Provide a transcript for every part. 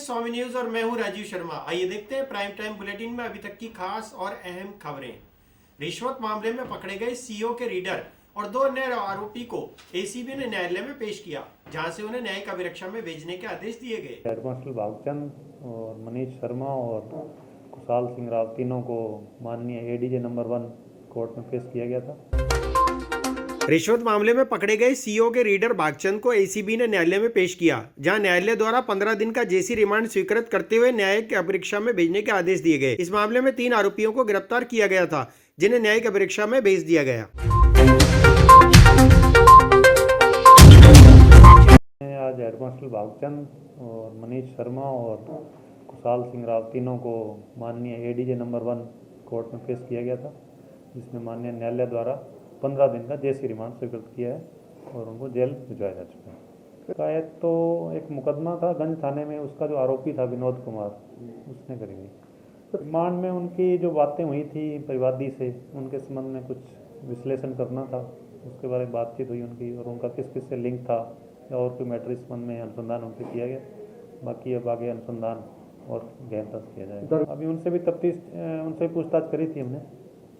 स्वामी news और मैं हूं राजीव शर्मा। आइए देखते हैं प्राइम टाइम बुलेटिन में अभी तक की खास और अहम खबरें। रिश्वत मामले में पकड़े गए सीओ के रीडर और 2 अन्य आरोपी को एसीबी ने न्यायालय में पेश किया, जहां से उन्हें न्यायिक अभिरक्षा में भेजने के आदेश दिए गए। हेड मार्शल भागचंद और मनीष शर्मा और कुशाल सिंह राव तीनों को माननीय एडीजे नंबर 1 कोर्ट में पेश किया गया था। रिश्वत मामले में पकड़े गए सीओ के रीडर भागचंद को एसीबी ने न्यायालय में पेश किया, जहां न्यायालय द्वारा 15 दिन का जेसी रिमांड स्वीकृत करते हुए न्यायिक अभिरक्षा में भेजने के आदेश दिए गए। इस मामले में 3 आरोपियों को गिरफ्तार किया गया था, जिन्हें न्यायिक अभिरक्षा में भेज दिया गया। आज हेड मार्शल भागचंद और मनीष शर्मा और कुशाल सिंह राव तीनों को माननीय एडीजे नंबर 1 कोर्ट में पेश किया गया था, जिसमें माननीय न्यायालय द्वारा 15 दिन का जेसी रिमांड स्वीकृत किया है और उनको जेल भिजवाया जा चुका है। शिकायत तो एक मुकदमा था गंज थाने में, उसका जो आरोपी था विनोद कुमार, उसने करी गई। रिमांड में उनकी जो बातें हुई थी परिवादी से, उनके संबंध में कुछ विश्लेषण करना था, उसके बारे में बातचीत हुई उनकी और उनका किस किस से लिंक था या और कोई मैटर इस संबंध में अनुसंधान उनसे किया गया। बाकी अब आगे अनुसंधान और गहनता से किया जाएगा। अभी उनसे भी तफ्तीश, उनसे पूछताछ करी थी हमने,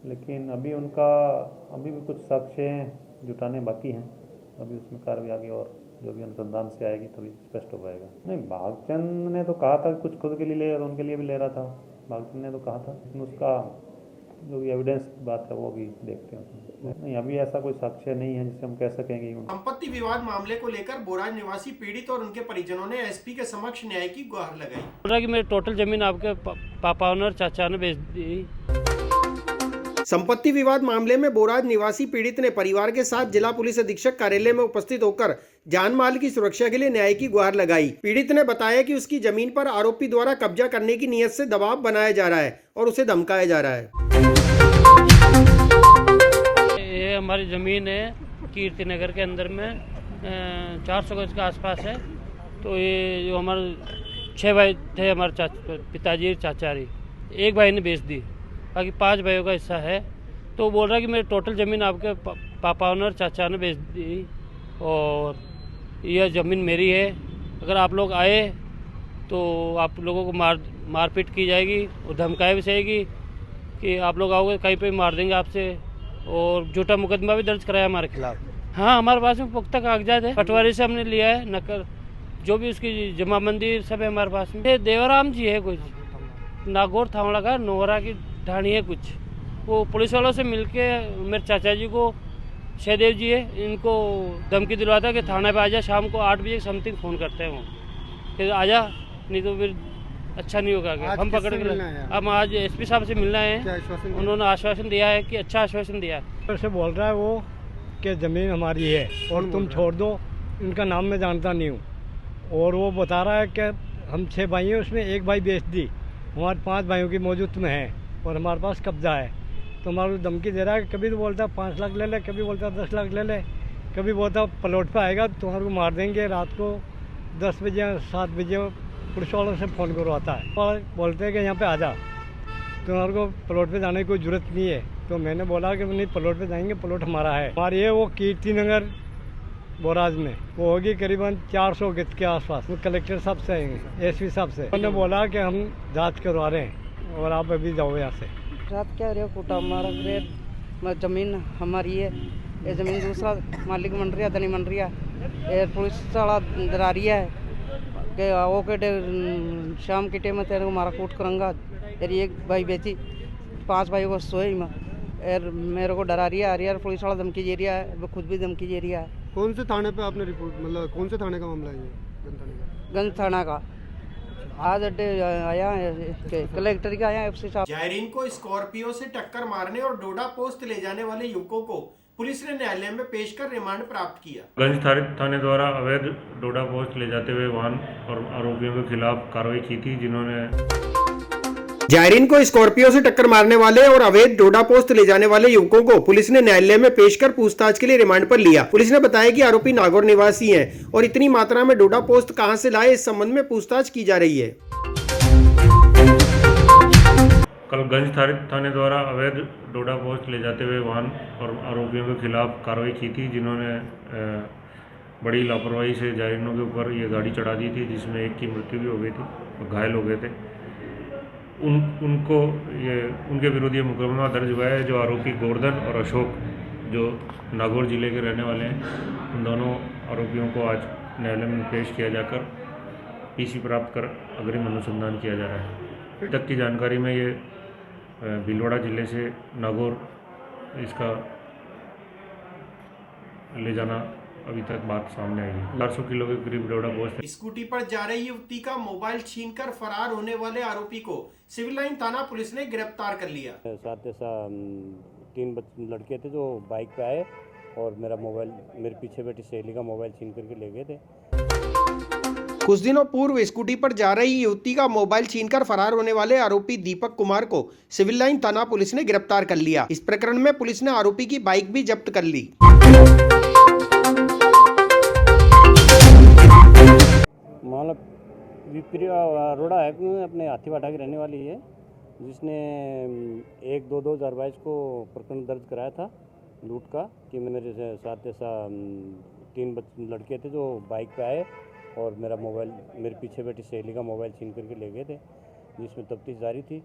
लेकिन अभी भी कुछ साक्ष्य जुटाने बाकी हैं। अभी उसमें कार्रवाई आगे और जो भी अनुसंधान से आएगी तभी स्पष्ट हो पाएगा। नहीं, भागचंद ने तो कहा था कुछ खुद के लिए ले और उनके लिए भी ले रहा था। भागचंद ने तो कहा था, लेकिन उसका जो भी एविडेंस की बात है वो भी देखते हैं। नहीं, अभी ऐसा कोई साक्ष्य नहीं है जिससे हम कह सकेंगे। संपत्ति विवाद मामले को लेकर बोराज निवासी पीड़ित और उनके परिजनों ने एसपी के समक्ष न्याय की गुहार लगाई। बोल रहा कि मेरी टोटल जमीन आपके पापा और चाचा ने बेच दी। संपत्ति विवाद मामले में बोराज निवासी पीड़ित ने परिवार के साथ जिला पुलिस अधीक्षक कार्यालय में उपस्थित होकर जान माल की सुरक्षा के लिए न्याय की गुहार लगाई। पीड़ित ने बताया कि उसकी जमीन पर आरोपी द्वारा कब्जा करने की नीयत से दबाव बनाया जा रहा है और उसे धमकाया जा रहा है। ये हमारी जमीन है कीर्ति नगर के अंदर में 400 गज के आसपास है। तो ये जो हमारे 6 भाई थे, हमारे पिताजी चाचारी, एक भाई ने बेच दी, बाकी 5 भाइयों का हिस्सा है। तो बोल रहा कि मेरी टोटल ज़मीन आपके पापा और चाचा ने बेच दी और यह ज़मीन मेरी है। अगर आप लोग आए तो आप लोगों को मारपीट की जाएगी और धमकाई भी जाएगी कि आप लोग आओगे कहीं पे मार देंगे आपसे, और झूठा मुकदमा भी दर्ज कराया हमारे खिलाफ। हाँ, हमारे पास में पुख्ता कागजात है, पटवारी से हमने लिया है नकल, जो भी उसकी जमाबंदी सब है हमारे पास में। देवराम जी है, कुछ नागौर थावड़ा का नोहरा की ढाणी है कुछ, वो पुलिस वालों से मिलके मेरे चाचा जी को, सहदेव जी है, इनको धमकी दिलवाता कि थाना पे आ जा, शाम को 8 बजे समथिंग फ़ोन करते हैं वो कि आ जा, नहीं तो फिर अच्छा नहीं होगा। हम पकड़ के हम आज एसपी साहब से मिलना है। उन्होंने आश्वासन दिया है कि अच्छा आश्वासन दिया है। से बोल रहा है वो कि ज़मीन हमारी है और तुम छोड़ दो, इनका नाम मैं जानता नहीं हूँ। और वो बता रहा है कि हम 6 भाई हैं, उसमें एक भाई बेच दी, हमारे 5 भाइयों की मौजूद में है और हमारे पास कब्जा है। तो हमारे धमकी दे रहा है, कभी तो बोलता 5 लाख ले ले, कभी बोलता 10 लाख ले ले, कभी बोलता प्लॉट पे आएगा तुम्हारे को मार देंगे। रात को 10 बजे 7 बजे पुलिस वालों से फ़ोन करवाता है और बोलते हैं कि यहाँ पे आ जा, तुम्हारे को प्लॉट पे जाने की कोई ज़रूरत नहीं है। तो मैंने बोला कि नहीं, प्लॉट पे जाएंगे, प्लॉट हमारा है। हमारी है वो कीर्ति नगर बोराज में, वो होगी करीबन 400 गज के आसपास। वो कलेक्टर साहब से आएंगे, एसपी साहब से। उन्होंने बोला कि हम जाँच करवा रहे हैं और आप अभी जाओ यहाँ से। रात क्या रे कोटा हमारा जमीन हमारी है, ये जमीन दूसरा मालिक बन रहा, धनी बन रहा है। पुलिस वाला डरा रही है कि वो के शाम के टाइम में तेरे को मारा कूट करूँगा। तेरी एक भाई बेची, 5 भाइयों को सोए में मेरे को डरा रही है। पुलिस वाला धमकी दे रहा है, वो खुद भी धमकी दे रहा है। कौन से थाने पे आपने रिपोर्ट, मतलब कौन से थाने का मामला है ये? गंज थाना का। आज अड्डे आया कलेक्टर का आया एफसी साहब। जायरीन को स्कॉर्पियो से टक्कर मारने और डोडा पोस्ट ले जाने वाले युवकों को पुलिस ने न्यायालय में पेश कर रिमांड प्राप्त किया। गंज थाने द्वारा अवैध डोडा पोस्ट ले जाते हुए वाहन और आरोपियों के खिलाफ कार्रवाई की थी, जिन्होंने जायरीन को स्कॉर्पियो से टक्कर मारने वाले और अवैध डोडा पोस्ट ले जाने वाले युवकों को पुलिस ने न्यायालय में पेश कर पूछताछ के लिए रिमांड पर लिया। पुलिस ने बताया कि आरोपी नागौर निवासी हैं और इतनी मात्रा में डोडा पोस्ट कहां से लाए, इस संबंध में पूछताछ की जा रही है। कल गंज थाने द्वारा अवैध डोडा पोस्ट ले जाते हुए वाहन और आरोपियों के खिलाफ कार्रवाई की थी, जिन्होंने बड़ी लापरवाही से जायरीनों के ऊपर ये गाड़ी चढ़ा दी थी, जिसमें एक की मृत्यु भी हो गई थी। घायल हो गए थे। उनके विरुद्ध ये मुकदमा दर्ज हुआ है। जो आरोपी गोवर्धन और अशोक जो नागौर जिले के रहने वाले हैं, उन दोनों आरोपियों को आज न्यायालय में पेश किया जाकर पीसी प्राप्त कर अग्रिम अनुसंधान किया जा रहा है। अब तक की जानकारी में ये भीलवाड़ा जिले से नागौर इसका ले जाना अभी तक बात सामने आई है। 400 किलो के करीब डोडा पोस्ट। स्कूटी पर जा रही युवती का मोबाइल छीनकर फरार होने वाले आरोपी को सिविल लाइन थाना पुलिस ने गिरफ्तार कर लिया। साथ 3 लड़के थे जो बाइक पे आए और मेरे पीछे बैठी सहेली का मोबाइल छीन करके ले गए थे। कुछ दिनों पूर्व स्कूटी पर जा रही युवती का मोबाइल छीनकर फरार होने वाले आरोपी दीपक कुमार को सिविल लाइन थाना पुलिस ने गिरफ्तार कर लिया। इस प्रकरण में पुलिस ने आरोपी की बाइक भी जब्त कर ली। मालक विप्रिया अरोड़ा है, अपने हाथीवाटा की रहने वाली है, जिसने 1/2/2022 को प्रकरण दर्ज कराया था लूट का कि मेरे साथ 3 लड़के थे जो बाइक पे आए और मेरे पीछे बैठी सहेली का मोबाइल छीन करके ले गए थे, जिसमें तफ्तीश जारी थी।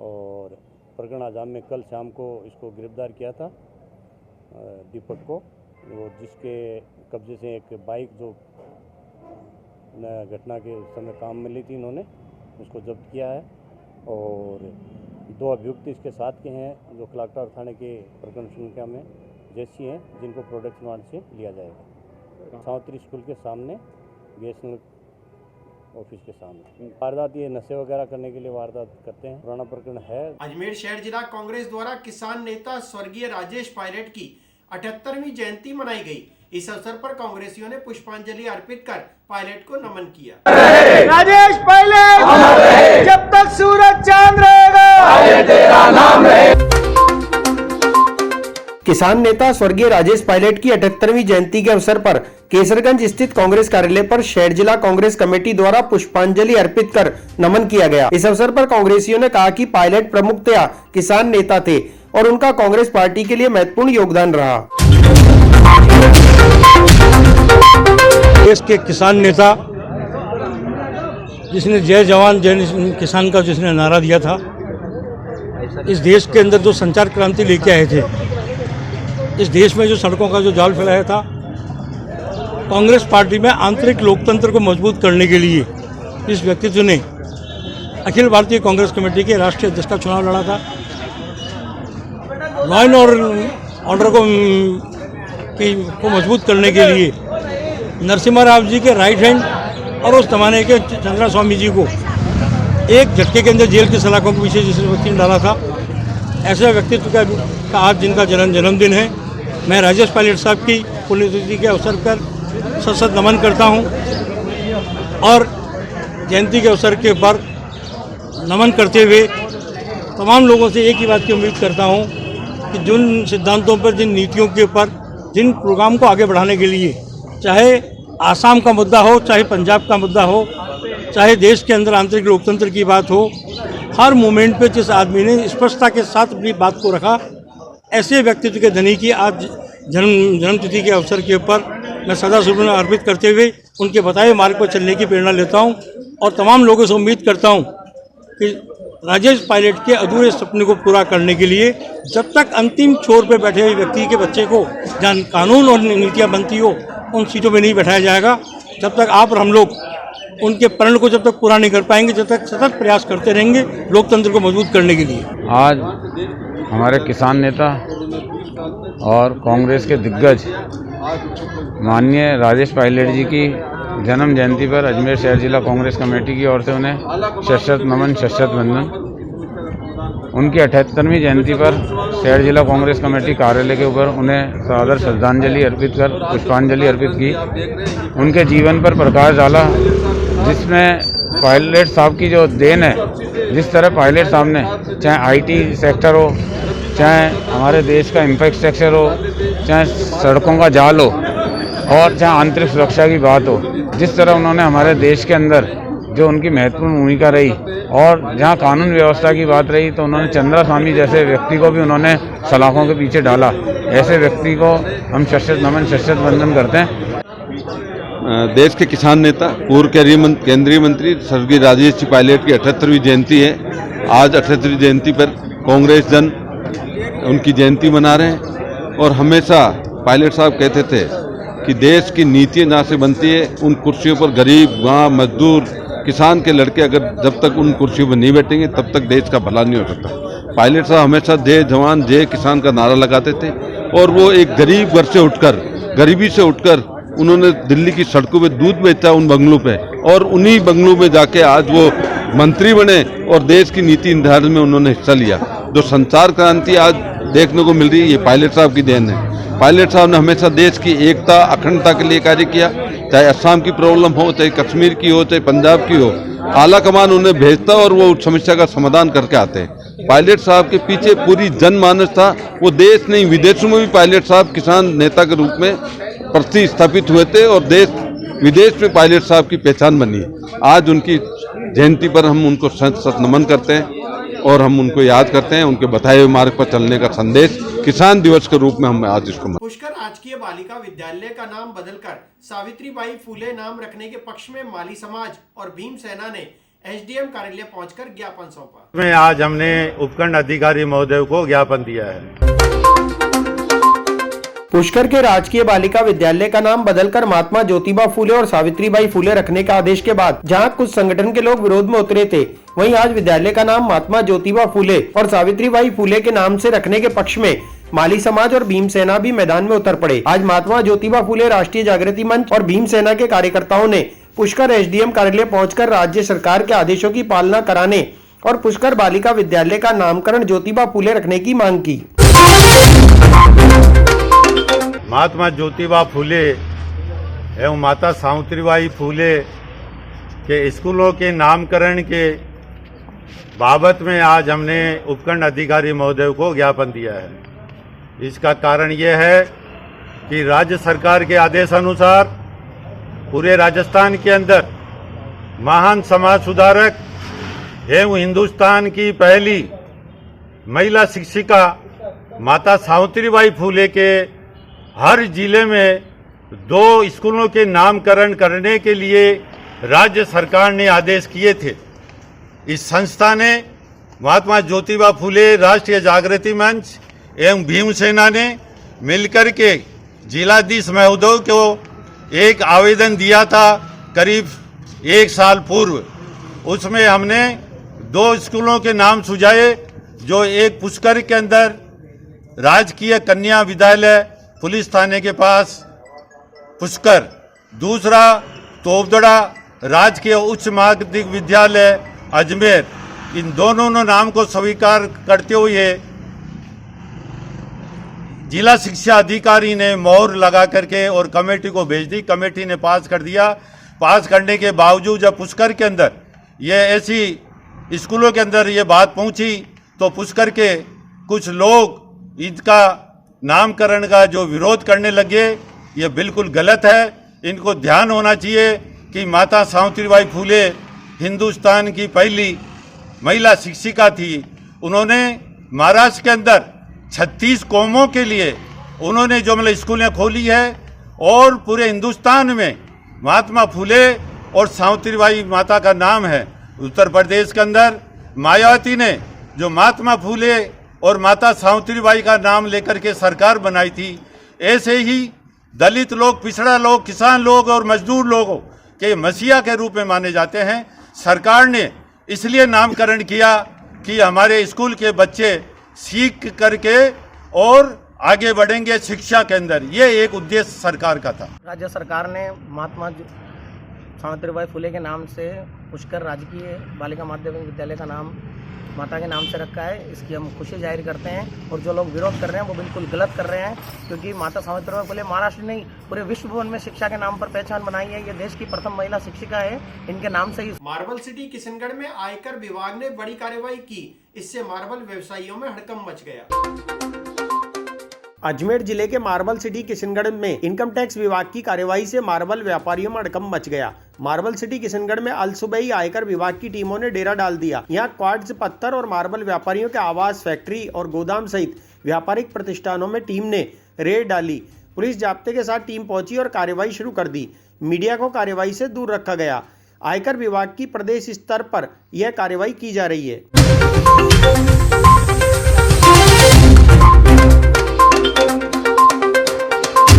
और प्रकरण आजाम में कल शाम को इसको गिरफ्तार किया था दीपक को, वो जिसके कब्जे से एक बाइक जो घटना के समय काम में ली थी, इन्होंने उसको जब्त किया है। और 2 अभियुक्त इसके साथ के हैं जो कलेक्टर थाने के प्रकरण संख्या में जैसी हैं, जिनको प्रोडक्शन वार्ड से लिया जाएगा। सावत्री स्कूल के सामने बीएसएनएल ऑफिस के सामने वारदात, ये नशे वगैरह करने के लिए वारदात करते हैं। पुराना प्रकरण है। अजमेर शहर जिला कांग्रेस द्वारा किसान नेता स्वर्गीय राजेश पायलट की 78वीं जयंती मनाई गई। इस अवसर पर कांग्रेसियों ने पुष्पांजलि अर्पित कर पायलट को नमन किया। राजेश पायलट, जब तक सूरज चांद रहेगा तेरा नाम रहेगा। किसान नेता स्वर्गीय राजेश पायलट की 78वीं जयंती के अवसर पर केसरगंज स्थित कांग्रेस कार्यालय पर शहर जिला कांग्रेस कमेटी द्वारा पुष्पांजलि अर्पित कर नमन किया गया। इस अवसर पर कांग्रेसियों ने कहा कि पायलट प्रमुखतया किसान नेता थे और उनका कांग्रेस पार्टी के लिए महत्वपूर्ण योगदान रहा। देश के किसान नेता, जिसने जय जवान जय किसान का जिसने नारा दिया था, इस देश के अंदर जो संचार क्रांति लेके आए थे, इस देश में जो सड़कों का जो जाल फैलाया था, कांग्रेस पार्टी में आंतरिक लोकतंत्र को मजबूत करने के लिए इस व्यक्तित्व ने अखिल भारतीय कांग्रेस कमेटी के राष्ट्रीय अध्यक्ष का चुनाव लड़ा था। लॉ एंड ऑर्डर को मजबूत करने के लिए नरसिम्हा राव जी के राइट हैंड और उस जमाने के चंद्रा स्वामी जी को एक झटके के अंदर जेल की सलाखों के पीछे जिस व्यक्ति ने डाला था, ऐसे व्यक्तित्व का आज जिनका जन्मदिन है, मैं राजेश पायलट साहब की पुण्यतिथि के अवसर पर सशक्त नमन करता हूं और जयंती के अवसर के पर नमन करते हुए तमाम लोगों से एक ही बात की उम्मीद करता हूं कि जिन सिद्धांतों पर, जिन नीतियों के ऊपर, जिन प्रोग्राम को आगे बढ़ाने के लिए, चाहे आसाम का मुद्दा हो, चाहे पंजाब का मुद्दा हो, चाहे देश के अंदर आंतरिक लोकतंत्र की बात हो, हर मोमेंट पे जिस आदमी ने स्पष्टता के साथ अपनी बात को रखा, ऐसे व्यक्तित्व के धनी की आज जन्मतिथि के अवसर के ऊपर मैं सदा सुमन अर्पित करते हुए उनके बताए मार्ग पर चलने की प्रेरणा लेता हूं और तमाम लोगों से उम्मीद करता हूं कि राजेश पायलट के अधूरे सपने को पूरा करने के लिए जब तक अंतिम छोर पर बैठे हुए व्यक्ति के बच्चे को जहाँ कानून और नीतियाँ बनती हो, उन सीटों में नहीं बैठाया जाएगा। जब तक आप और हम लोग उनके प्रण को जब तक पूरा नहीं कर पाएंगे, जब तक सतत प्रयास करते रहेंगे लोकतंत्र को मजबूत करने के लिए। आज हमारे किसान नेता और कांग्रेस के दिग्गज माननीय राजेश पायलट जी की जन्म जयंती पर अजमेर शहर जिला कांग्रेस कमेटी की ओर से उन्हें शत नमन, शत वंदन। उनकी 78वीं जयंती पर शहर जिला कांग्रेस कमेटी कार्यालय के ऊपर उन्हें सादर श्रद्धांजलि अर्पित कर पुष्पांजलि अर्पित की। उनके जीवन पर प्रकाश डाला, जिसमें पायलट साहब की जो देन है, जिस तरह पायलट साहब ने चाहे आईटी सेक्टर हो, चाहे हमारे देश का इंफ्रास्ट्रक्चर हो, चाहे सड़कों का जाल हो और चाहे आंतरिक सुरक्षा की बात हो, जिस तरह उन्होंने हमारे देश के अंदर जो उनकी महत्वपूर्ण भूमिका रही और जहां कानून व्यवस्था की बात रही तो उन्होंने चंद्रा स्वामी जैसे व्यक्ति को भी उन्होंने सलाखों के पीछे डाला। ऐसे व्यक्ति को हम शत नमन, शत वंदन करते हैं। देश के किसान नेता पूर्व केंद्रीय मंत्री स्वर्गीय राजेश जी पायलट की 78वीं जयंती है। आज 78वीं जयंती पर कांग्रेस जन उनकी जयंती मना रहे हैं और हमेशा पायलट साहब कहते थे कि देश की नीतियाँ जहाँ से बनती है उन कुर्सियों पर गरीब, गाँव, मजदूर, किसान के लड़के अगर जब तक उन कुर्सियों पर नहीं बैठेंगे तब तक देश का भला नहीं हो सकता। पायलट साहब हमेशा जय जवान जय किसान का नारा लगाते थे और वो एक गरीब घर से उठकर, गरीबी से उठकर उन्होंने दिल्ली की सड़कों पे दूध बेचा उन बंगलों पे, और उन्हीं बंगलों में जाके आज वो मंत्री बने और देश की नीति निर्धारण में उन्होंने हिस्सा लिया। जो संचार क्रांति आज देखने को मिल रही है ये पायलट साहब की देन है। पायलट साहब ने हमेशा देश की एकता, अखंडता के लिए कार्य किया, चाहे असम की प्रॉब्लम हो, चाहे कश्मीर की हो, चाहे पंजाब की हो, आला कमान उन्हें भेजता और वो उस समस्या का समाधान करके आते हैं। पायलट साहब के पीछे पूरी जनमानस था। वो देश नहीं विदेशों में भी पायलट साहब किसान नेता के रूप में प्रतिस्थापित हुए थे और देश विदेश में पायलट साहब की पहचान बनी है। आज उनकी जयंती पर हम उनको सत नमन करते हैं और हम उनको याद करते हैं। उनके बताए हुए मार्ग पर चलने का संदेश किसान दिवस के रूप में हम आज इसको पुष्कर राजकीय बालिका विद्यालय का नाम बदलकर सावित्रीबाई फूले नाम रखने के पक्ष में माली समाज और भीम सेना ने एसडीएम कार्यालय पहुंचकर ज्ञापन सौंपा। में आज हमने उपखंड अधिकारी महोदय को ज्ञापन दिया है। पुष्कर के राजकीय बालिका विद्यालय का नाम बदलकर महात्मा ज्योतिबा फूले और सावित्रीबाई फूले रखने का आदेश के बाद जहां कुछ संगठन के लोग विरोध में उतरे थे, वहीं आज विद्यालय का नाम महात्मा ज्योतिबा फूले और सावित्रीबाई फूले के नाम से रखने के पक्ष में माली समाज और भीम सेना भी मैदान में उतर पड़े। आज महात्मा ज्योतिबा फूले राष्ट्रीय जागृति मंच और भीम सेना के कार्यकर्ताओं ने पुष्कर एसडीएम कार्यालय पहुंचकर राज्य सरकार के आदेशों की पालना कराने और पुष्कर बालिका विद्यालय का नामकरण ज्योतिबा फूले रखने की मांग की। महात्मा ज्योतिबा फूले एवं माता सावित्रीबाई फूले के स्कूलों के नामकरण के बाबत में आज हमने उपखंड अधिकारी महोदय को ज्ञापन दिया है। इसका कारण यह है कि राज्य सरकार के आदेश अनुसार पूरे राजस्थान के अंदर महान समाज सुधारक एवं हिंदुस्तान की पहली महिला शिक्षिका माता सावित्रीबाई फूले के हर जिले में 2 स्कूलों के नामकरण करने के लिए राज्य सरकार ने आदेश किए थे। इस संस्था ने महात्मा ज्योतिबा फूले राष्ट्रीय जागृति मंच एवं भीम सेना ने मिलकर के जिलाधीश महोदय को एक आवेदन दिया था करीब 1 साल पूर्व। उसमें हमने 2 स्कूलों के नाम सुझाए, जो एक पुष्कर के अंदर राजकीय कन्या विद्यालय पुलिस थाने के पास पुष्कर, दूसरा तोबदड़ा राजकीय उच्च माध्यमिक विद्यालय अजमेर। इन दोनों नाम को स्वीकार करते हुए जिला शिक्षा अधिकारी ने मोहर लगा करके और कमेटी को भेज दी। कमेटी ने पास कर दिया। पास करने के बावजूद जब पुष्कर के अंदर ये ऐसी स्कूलों के अंदर ये बात पहुंची तो पुष्कर के कुछ लोग इनका नामकरण का जो विरोध करने लगे। ये बिल्कुल गलत है। इनको ध्यान होना चाहिए कि माता सावित्रीबाई फूले हिंदुस्तान की पहली महिला शिक्षिका थी। उन्होंने महाराष्ट्र के अंदर 36 कौमों के लिए उन्होंने जो स्कूलें खोली है और पूरे हिंदुस्तान में महात्मा फूले और सावित्रीबाई माता का नाम है। उत्तर प्रदेश के अंदर मायावती ने जो महात्मा फूले और माता सावित्रीबाई का नाम लेकर के सरकार बनाई थी, ऐसे ही दलित लोग, पिछड़ा लोग, किसान लोग और मजदूर लोगों के मसीहा के रूप में माने जाते हैं। सरकार ने इसलिए नामकरण किया कि हमारे स्कूल के बच्चे सीख करके और आगे बढ़ेंगे शिक्षा के अंदर। ये एक उद्देश्य सरकार का था। राज्य सरकार ने महात्मा सावित्रीबाई फूले के नाम से पुष्कर राजकीय बालिका माध्यमिक विद्यालय का नाम माता के नाम से रखा है। इसकी हम खुशी जाहिर करते हैं और जो लोग विरोध कर रहे हैं वो बिल्कुल गलत कर रहे हैं, क्योंकि माता सावित्रीबाई फूले महाराष्ट्र नहीं पूरे विश्व भर में शिक्षा के नाम पर पहचान बनाई है। ये देश की प्रथम महिला शिक्षिका है। इनके नाम से ही मार्बल सिटी किशनगढ़ में आयकर विभाग ने बड़ी कार्रवाई की। इससे मार्बल व्यवसायियों में हड़कंप मच गया। अजमेर जिले के मार्बल सिटी किशनगढ़ में इनकम टैक्स विभाग की कार्रवाई से मार्बल व्यापारियों में हड़कंप मच गया। मार्बल सिटी किशनगढ़ में अल सुबह ही आयकर विभाग की टीमों ने डेरा डाल दिया। यहाँ क्वार्ट्ज, पत्थर और मार्बल व्यापारियों के आवास, फैक्ट्री और गोदाम सहित व्यापारिक प्रतिष्ठानों में टीम ने रेड डाली। पुलिस जाब्ते के साथ टीम पहुंची और कार्रवाई शुरू कर दी। मीडिया को कार्यवाही से दूर रखा गया। आयकर विभाग की प्रदेश स्तर पर यह कार्रवाई की जा रही है।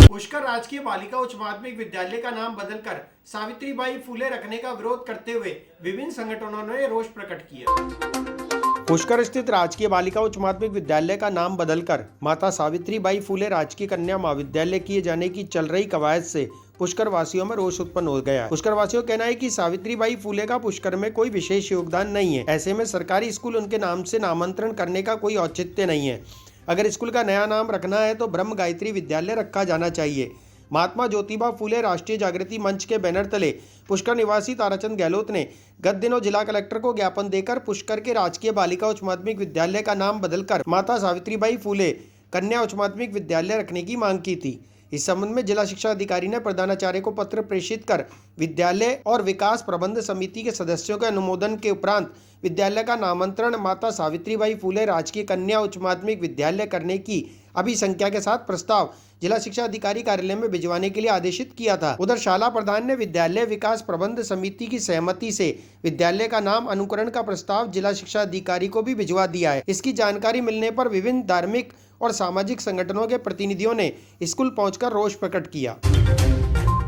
पुष्कर राजकीय बालिका उच्च माध्यमिक विद्यालय का नाम बदलकर सावित्रीबाई फुले रखने का विरोध करते हुए विभिन्न संगठनों ने रोष प्रकट किया। पुष्कर स्थित राजकीय बालिका उच्च माध्यमिक विद्यालय का नाम बदलकर माता सावित्रीबाई फुले राजकीय कन्या महाविद्यालय किए जाने की चल रही कवायद से पुष्कर वासियों में रोष उत्पन्न हो गया। पुष्कर वासियों का कहना है कि सावित्रीबाई फुले का पुष्कर में कोई विशेष योगदान नहीं है। ऐसे में सरकारी स्कूल उनके नाम से नामांतरण करने का कोई औचित्य नहीं है। अगर स्कूल का नया नाम रखना है तो ब्रह्म गायत्री विद्यालय रखा जाना चाहिए। महात्मा ज्योतिबा फुले राष्ट्रीय जागृति मंच के बैनर तले पुष्कर निवासी ताराचंद गहलोत ने गत दिनों जिला कलेक्टर को ज्ञापन देकर पुष्कर के राजकीय बालिका उच्च माध्यमिक विद्यालय का नाम बदलकर माता सावित्रीबाई फुले कन्या उच्च माध्यमिक विद्यालय रखने की मांग की थी। इस संबंध में जिला शिक्षा अधिकारी ने प्रधानाचार्य को पत्र प्रेषित कर विद्यालय और विकास प्रबंध समिति के सदस्यों के अनुमोदन के उपरांत विद्यालय का नामांतरण माता सावित्रीबाई फुले राजकीय कन्या उच्च माध्यमिक विद्यालय करने की अभिसंख्या के साथ प्रस्ताव जिला शिक्षा अधिकारी कार्यालय में भिजवाने के लिए आदेशित किया था। उधर शाला प्रधान ने विद्यालय विकास प्रबंध समिति की सहमति से विद्यालय का नाम अनुकरण का प्रस्ताव जिला शिक्षा अधिकारी को भी भिजवा दिया है। इसकी जानकारी मिलने पर विभिन्न धार्मिक और सामाजिक संगठनों के प्रतिनिधियों ने स्कूल पहुंचकर रोष प्रकट किया।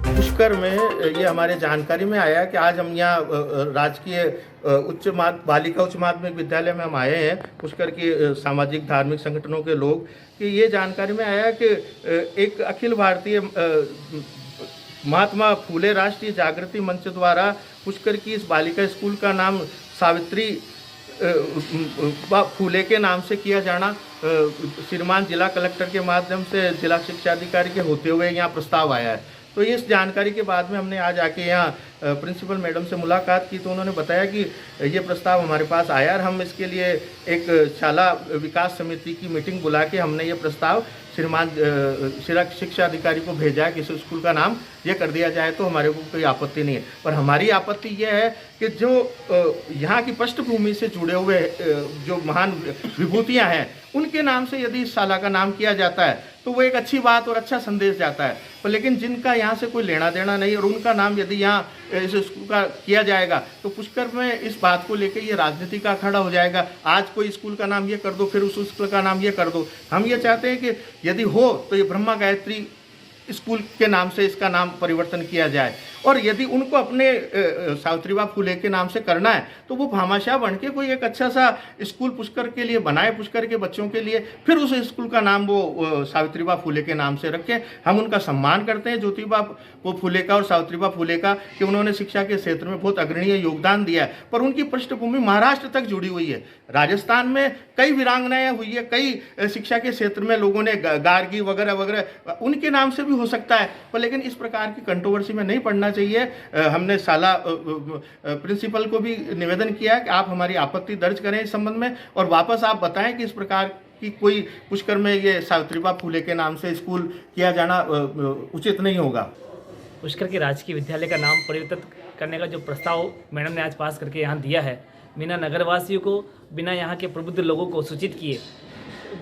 पुष्कर में ये हमारे जानकारी में आया कि आज हम यहाँ राजकीय बालिका उच्च माध्यमिक विद्यालय में हम आए हैं, पुष्कर की सामाजिक धार्मिक संगठनों के लोग, कि ये जानकारी में आया कि एक अखिल भारतीय महात्मा फुले राष्ट्रीय जागृति मंच द्वारा पुष्कर की इस बालिका स्कूल का नाम सावित्री फुले के नाम से किया जाना श्रीमान जिला कलेक्टर के माध्यम से जिला शिक्षा अधिकारी के होते हुए यहाँ प्रस्ताव आया है। तो इस जानकारी के बाद में हमने आज आके यहाँ प्रिंसिपल मैडम से मुलाकात की, तो उन्होंने बताया कि ये प्रस्ताव हमारे पास आया और हम इसके लिए एक शाला विकास समिति की मीटिंग बुला के हमने ये प्रस्ताव श्रीमान शिक्षा अधिकारी को भेजा है कि इस स्कूल का नाम ये कर दिया जाए, तो हमारे को कोई आपत्ति नहीं है। पर हमारी आपत्ति ये है कि जो यहाँ की पृष्ठभूमि से जुड़े हुए जो महान विभूतियाँ हैं उनके नाम से यदि इस शाला का नाम किया जाता है तो वो एक अच्छी बात और अच्छा संदेश जाता है। पर लेकिन जिनका यहाँ से कोई लेना देना नहीं और उनका नाम यदि यहाँ इस स्कूल का किया जाएगा तो पुष्कर में इस बात को लेकर ये राजनीति का अखाड़ा हो जाएगा। आज कोई स्कूल का नाम ये कर दो, फिर उस स्कूल का नाम ये कर दो। हम ये चाहते हैं कि यदि हो तो ये ब्रह्मा गायत्री स्कूल के नाम से इसका नाम परिवर्तन किया जाए, और यदि उनको अपने सावित्रीबाई फुले के नाम से करना है तो वो भामाशाह बन के कोई एक अच्छा सा स्कूल पुष्कर के लिए बनाए, पुष्कर के बच्चों के लिए, फिर उस स्कूल का नाम वो सावित्रीबाई फुले के नाम से रखें। हम उनका सम्मान करते हैं ज्योतिबा फुले का और सावित्रीबाई फुले का कि उन्होंने शिक्षा के क्षेत्र में बहुत अग्रणीय योगदान दिया है, पर उनकी पृष्ठभूमि महाराष्ट्र तक जुड़ी हुई है। राजस्थान में कई वीरांगनाएं हुई है, कई शिक्षा के क्षेत्र में लोगों ने गार्गी वगैरह वगैरह उनके नाम से भी हो सकता है, पर लेकिन इस प्रकार की कंट्रोवर्सी में नहीं पड़ना चाहिए। हमने शाला प्रिंसिपल को भी निवेदन किया है कि आप हमारी आपत्ति दर्ज करें इस संबंध में और वापस आप बताएं कि इस प्रकार की कोई पुष्कर में ये सावित्रीबाई फुले के नाम से स्कूल किया जाना उचित नहीं होगा। पुष्कर के राजकीय विद्यालय का नाम परिवर्तित करने का जो प्रस्ताव मैडम ने आज पास करके यहाँ दिया है, बिना नगरवासियों को, बिना यहाँ के प्रबुद्ध लोगों को सूचित किए,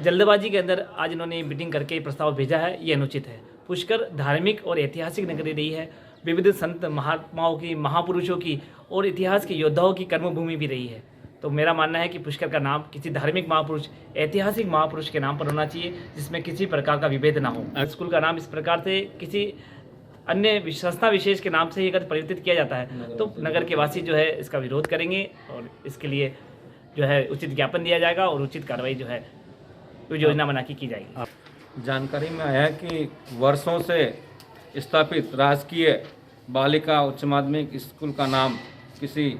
जल्दबाजी के अंदर आज इन्होंने मीटिंग करके प्रस्ताव भेजा है, ये अनुचित है। पुष्कर धार्मिक और ऐतिहासिक नगरी रही है, विविध संत महात्माओं की, महापुरुषों की और इतिहास के योद्धाओं की कर्मभूमि भी रही है। तो मेरा मानना है कि पुष्कर का नाम किसी धार्मिक महापुरुष, ऐतिहासिक महापुरुष के नाम पर होना चाहिए, जिसमें किसी प्रकार का विभेद ना हो। स्कूल का नाम इस प्रकार से किसी अन्य संस्था विशेष के नाम से ही अगर परिवर्तित किया जाता है तो नगर के वासी जो है इसका विरोध करेंगे और इसके लिए जो है उचित ज्ञापन दिया जाएगा और उचित कार्रवाई जो है योजना बना के की जाएगी। जानकारी में आया कि वर्षों से स्थापित राजकीय बालिका उच्च माध्यमिक स्कूल का नाम किसी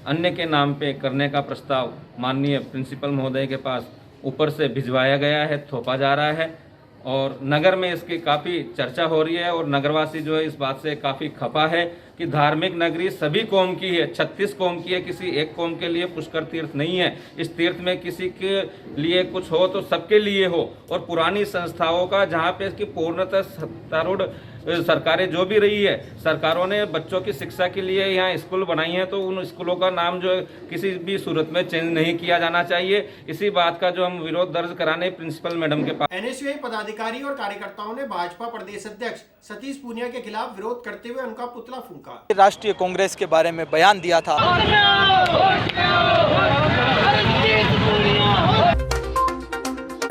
अन्य के नाम पे करने का प्रस्ताव माननीय प्रिंसिपल महोदय के पास ऊपर से भिजवाया गया है, थोपा जा रहा है और नगर में इसकी काफ़ी चर्चा हो रही है और नगरवासी जो है इस बात से काफ़ी खफा है कि धार्मिक नगरी सभी कौम की है, 36 कौम की है, किसी एक कौम के लिए पुष्कर तीर्थ नहीं है। इस तीर्थ में किसी के लिए कुछ हो तो सबके लिए हो और पुरानी संस्थाओं का जहाँ पे इसकी पूर्णतः सत्तारूढ़ सरकारें जो भी रही है, सरकारों ने बच्चों की शिक्षा के लिए यहाँ स्कूल बनाई हैं, तो उन स्कूलों का नाम जो है किसी भी सूरत में चेंज नहीं किया जाना चाहिए। इसी बात का जो हम विरोध दर्ज कराने प्रिंसिपल मैडम के पास। एनएसयूआई पदाधिकारी और कार्यकर्ताओं ने भाजपा प्रदेश अध्यक्ष सतीश पूनिया के खिलाफ विरोध करते हुए उनका पुतला फूंका। राष्ट्रीय कांग्रेस के बारे में बयान दिया था।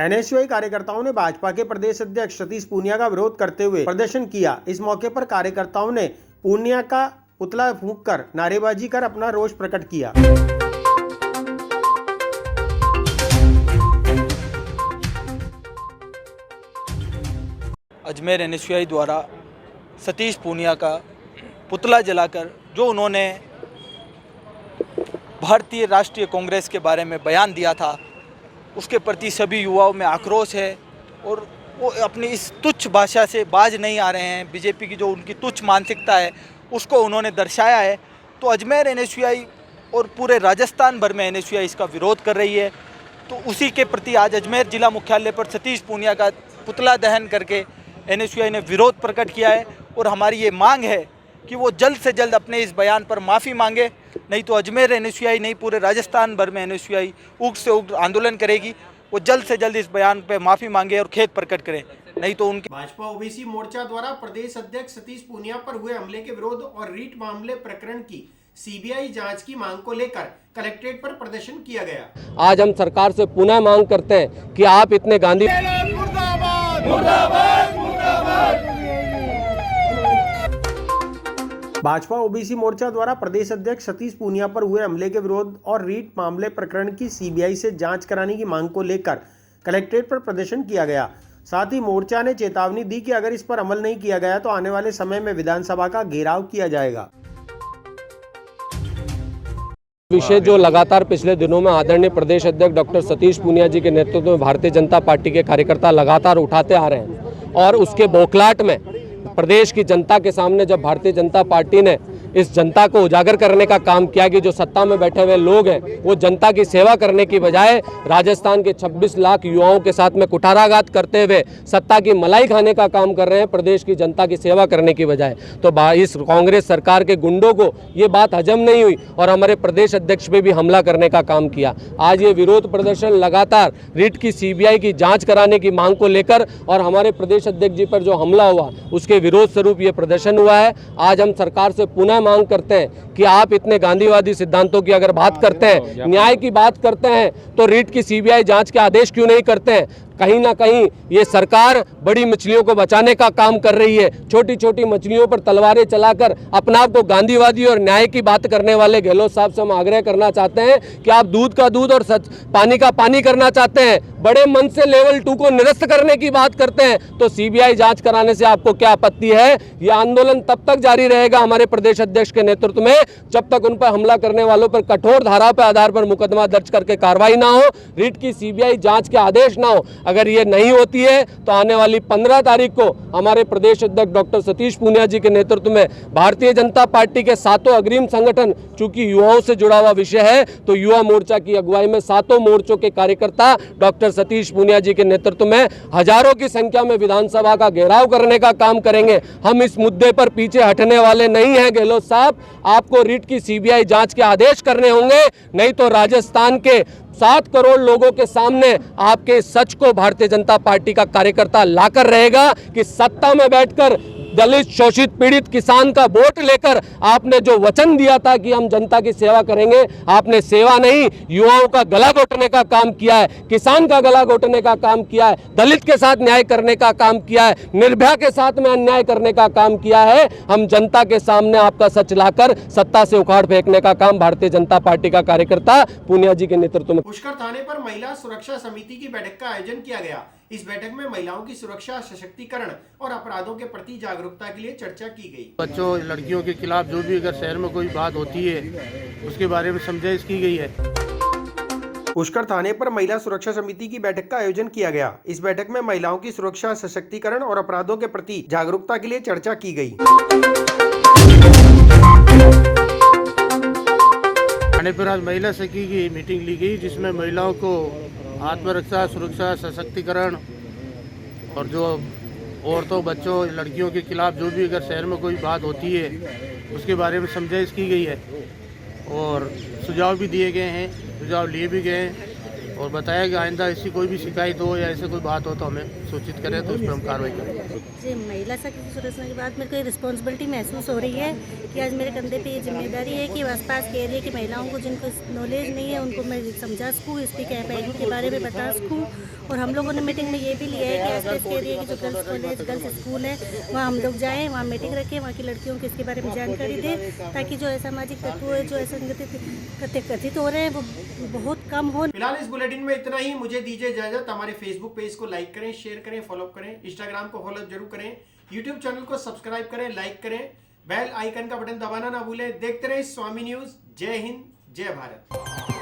एनएसयूआई कार्यकर्ताओं ने भाजपा के प्रदेश अध्यक्ष सतीश पूनिया का विरोध करते हुए प्रदर्शन किया। इस मौके पर कार्यकर्ताओं ने पूनिया का पुतला फूंककर नारेबाजी कर अपना रोष प्रकट किया। अजमेर एनएसयूआई द्वारा सतीश पूनिया का पुतला जलाकर जो उन्होंने भारतीय राष्ट्रीय कांग्रेस के बारे में बयान दिया था, उसके प्रति सभी युवाओं में आक्रोश है और वो अपनी इस तुच्छ भाषा से बाज नहीं आ रहे हैं। बीजेपी की जो उनकी तुच्छ मानसिकता है उसको उन्होंने दर्शाया है। तो अजमेर एनएसयूआई और पूरे राजस्थान भर में एनएसयूआई इसका विरोध कर रही है। तो उसी के प्रति आज अजमेर जिला मुख्यालय पर सतीश पूनिया का पुतला दहन करके एनएसयूआई ने विरोध प्रकट किया है और हमारी ये मांग है कि वो जल्द से जल्द अपने इस बयान पर माफ़ी मांगे, नहीं तो अजमेर एनएसयूआई नहीं पूरे राजस्थान भर में एनएसयूआई उग्र से उग्र आंदोलन करेगी। वो जल्द से जल्द इस बयान पर माफ़ी मांगे और खेद प्रकट करें, नहीं तो उनके। भाजपा ओबीसी मोर्चा द्वारा प्रदेश अध्यक्ष सतीश पूनिया पर हुए हमले के विरोध और रीट मामले प्रकरण की सीबीआई जांच की मांग को लेकर कलेक्ट्रेट पर प्रदर्शन किया गया। आज हम सरकार से पुनः मांग करते हैं कि आप इतने गांधी भाजपा ओबीसी मोर्चा द्वारा प्रदेश अध्यक्ष सतीश पूनिया पर हुए हमले के विरोध और रीट मामले प्रकरण की सीबीआई से जांच कराने की मांग को लेकर कलेक्ट्रेट पर प्रदर्शन किया गया। साथ ही मोर्चा ने चेतावनी दी कि अगर इस पर अमल नहीं किया गया तो आने वाले समय में विधानसभा का घेराव किया जाएगा। विषय जो लगातार पिछले दिनों में आदरणीय प्रदेश अध्यक्ष डॉक्टर सतीश पूनिया जी के नेतृत्व में भारतीय जनता पार्टी के कार्यकर्ता लगातार उठाते आ रहे हैं और उसके बौखलाहट में प्रदेश की जनता के सामने जब भारतीय जनता पार्टी ने इस जनता को उजागर करने का काम किया कि जो सत्ता में बैठे हुए लोग हैं वो जनता की सेवा करने की बजाय राजस्थान के 26 लाख युवाओं के साथ में कुठाराघात करते हुए सत्ता की मलाई खाने का काम कर रहे हैं, प्रदेश की जनता की सेवा करने की बजाय। तो इस कांग्रेस सरकार के गुंडों को ये बात हजम नहीं हुई और हमारे प्रदेश अध्यक्ष पे भी हमला करने का काम किया। आज ये विरोध प्रदर्शन लगातार रीट की सीबीआई की जाँच कराने की मांग को लेकर और हमारे प्रदेश अध्यक्ष जी पर जो हमला हुआ उसके विरोध स्वरूप ये प्रदर्शन हुआ है। आज हम सरकार से पुनः मांग करते हैं कि आप इतने गांधीवादी सिद्धांतों की अगर बात करते हैं, न्याय की बात करते हैं, तो रीट की सीबीआई जांच के आदेश क्यों नहीं करते हैं? कहीं ना कहीं ये सरकार बड़ी मछलियों को बचाने का काम कर रही है। छोटी छोटी मछलियों पर तलवारें चलाकर अपने आप को गांधीवादी और न्याय की बात करने वाले गहलोत साहब से हम आग्रह करना चाहते हैं कि आप दूध का दूध और पानी का पानी करना चाहते हैं, बड़े मन से लेवल 2 को निरस्त करने की बात करते हैं, तो सीबीआई जांच कराने से आपको क्या आपत्ति है? यह आंदोलन तब तक जारी रहेगा हमारे प्रदेश अध्यक्ष के नेतृत्व में जब तक उन पर हमला करने वालों पर कठोर धारा पर आधार पर मुकदमा दर्ज करके कार्रवाई ना हो, रीट की सीबीआई जांच के आदेश ना हो। अगर ये नहीं होती है तो आने वाली 15 तारीख को हमारे प्रदेश अध्यक्ष डॉक्टर सतीश पूनिया जी के नेतृत्व में भारतीय जनता पार्टी के 7 अग्रिम संगठन, चूंकि युवाओं से जुड़ा हुआ विषय है तो युवा मोर्चा की अगुवाई में 7 मोर्चों के कार्यकर्ता डॉक्टर सतीश पूनिया जी के नेतृत्व में हजारों की संख्या में विधानसभा का घेराव करने का काम करेंगे। हम इस मुद्दे पर पीछे हटने वाले नहीं हैं। गहलोत साहब, आपको रीट की सीबीआई जांच के आदेश करने होंगे, नहीं तो राजस्थान के 7 करोड़ लोगों के सामने आपके सच को भारतीय जनता पार्टी का कार्यकर्ता लाकर रहेगा कि सत्ता में बैठकर दलित, शोषित, पीड़ित किसान का वोट लेकर आपने जो वचन दिया था कि हम जनता की सेवा करेंगे, आपने सेवा नहीं, युवाओं का गला घोटने का काम किया है, किसान का गला घोटने का काम किया है, दलित के साथ न्याय करने का काम किया है, निर्भया के साथ में अन्याय करने का काम किया है। हम जनता के सामने आपका सच लाकर सत्ता से उखाड़ फेंकने का काम भारतीय जनता पार्टी का कार्यकर्ता पूनिया जी के नेतृत्व में। पुष्कर थाने पर महिला सुरक्षा समिति की बैठक का आयोजन किया गया। इस बैठक में महिलाओं की सुरक्षा, सशक्तिकरण और अपराधों के प्रति जागरूकता के लिए चर्चा की गई। बच्चों, लड़कियों के खिलाफ जो भी अगर शहर में कोई बात होती है उसके बारे में समझाइश की गई है। पुष्कर थाने पर महिला सुरक्षा समिति की बैठक का आयोजन किया गया। इस बैठक में महिलाओं की सुरक्षा, सशक्तिकरण और अपराधों के प्रति जागरूकता के लिए चर्चा की गई। थाने पर आज महिला सखी की मीटिंग ली गई, जिसमें महिलाओं को आत्मरक्षा, सुरक्षा, सशक्तिकरण और जो औरतों, बच्चों, लड़कियों के खिलाफ जो भी अगर शहर में कोई बात होती है उसके बारे में समझाइश की गई है और सुझाव भी दिए गए हैं, सुझाव लिए भी गए हैं और बताया कि आइंदा ऐसी कोई भी शिकायत हो या ऐसे कोई बात हो तो हमें सूचित करें तो उस पर हम कार्रवाई करेंगे। जी, महिला शक्ति सुरक्षा के बाद मेरे को रिस्पॉन्सिबिलिटी महसूस हो रही है कि आज मेरे कंधे पे ये जिम्मेदारी है कि आसपास के एरिया की महिलाओं को जिनको नॉलेज नहीं है उनको मैं समझा सकूँ, इसकी कैपेसिटी के बारे में बता सकूँ। और हम लोगों ने मीटिंग में ये भी लिया है कि आसपास के एरिया की जो गर्ल्स कॉलेज, गर्ल्स स्कूल है वहाँ हम लोग जाएँ, वहाँ मीटिंग रखें, वहाँ की लड़कियों को इसके बारे में जानकारी दें ताकि जो असामाजिक तत्व है, जो ऐसे कथित हो रहे हैं वो बहुत कम हो। फिलहाल इस बुलेटिन में इतना ही। मुझे दीजिए इजाजत। हमारे फेसबुक पेज को लाइक करें, शेयर करें, फॉलो करें, इंस्टाग्राम को फॉलो जरूर करें, यूट्यूब चैनल को सब्सक्राइब करें, लाइक करें, बेल आइकन का बटन दबाना ना भूलें। देखते रहें स्वामी न्यूज। जय हिंद, जय भारत।